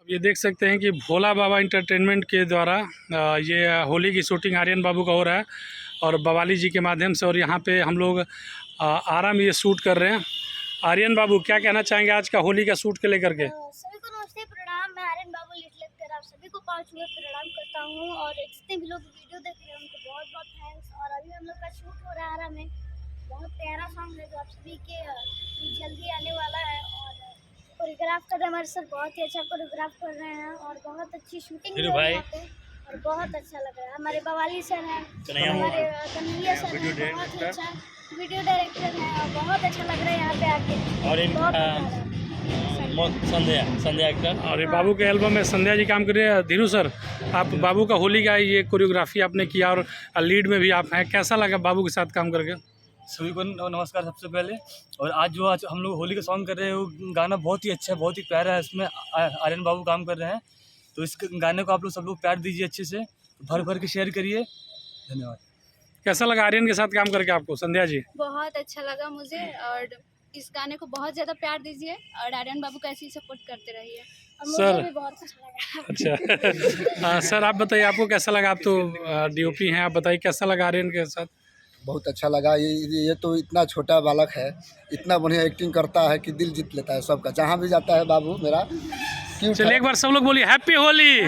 ये देख सकते हैं कि भोला बाबा एंटरटेनमेंट के द्वारा ये होली की शूटिंग आर्यन बाबू का हो रहा है और बवाली जी के माध्यम से। और यहाँ पे हम लोग आराम ये शूट कर रहे हैं। आर्यन बाबू क्या कहना चाहेंगे आज का होली का शूट के लेकर के? सभी को नमस्ते, प्रणाम। मैं आर्यन बाबू लिटलेकर आप सभी को 5 मिनट प्रणाम करता हूँ। और जितने भी लोग वीडियो देख रहे हैं उनको बहुत बहुत थैंक्स। और अभी हम लोग का शूट हो रहा है आरा में। बहुत प्यारा सॉन्ग है जो आप सभी के जल्दी आने वाला है। और कोरियोग्राफ कर रहे हैं हमारे सर, बहुत ही अच्छा कोरियोग्राफ कर रहे हैं और बहुत अच्छी शूटिंग है यहाँ पे और बहुत अच्छा लग रहा है। हमारे बवाली सर हैं, हमारे कन्हैया सर हैं, बहुत ही अच्छा वीडियो डायरेक्टर हैं और बहुत अच्छा लग रहा है यहाँ पे आके। और संध्या एक्टर और ये बाबू के एल्बम में संध्या जी काम कर रहे हैं। धीरू सर, आप बाबू का होली का ये कोरियोग्राफी आपने किया और लीड में भी आप हैं, कैसा लगा बाबू के साथ काम करके? सभी को नमस्कार सबसे पहले। और आज हम लोग होली का सॉन्ग कर रहे हैं, वो गाना बहुत ही अच्छा है, बहुत ही प्यारा है। इसमें आर्यन बाबू काम कर रहे हैं, तो इस गाने को आप लोग सब लोग प्यार दीजिए, अच्छे से भर भर के शेयर करिए। धन्यवाद। कैसा लगा आर्यन के साथ काम करके आपको संध्या जी? बहुत अच्छा लगा मुझे और इस गाने को बहुत ज़्यादा प्यार दीजिए और आर्यन बाबू को ऐसे ही सपोर्ट करते रहिए। मुझे भी बहुत अच्छा लगा। अच्छा सर आप बताइए, आपको कैसा लगा? आप तो डीओपी हैं, आप बताइए कैसा लगा आर्यन के साथ? बहुत अच्छा लगा। ये तो इतना छोटा बालक है, इतना बढ़िया एक्टिंग करता है कि दिल जीत लेता है सबका। जहाँ भी जाता है बाबू मेरा। चलिए एक बार सब लोग बोलिए हैप्पी होली।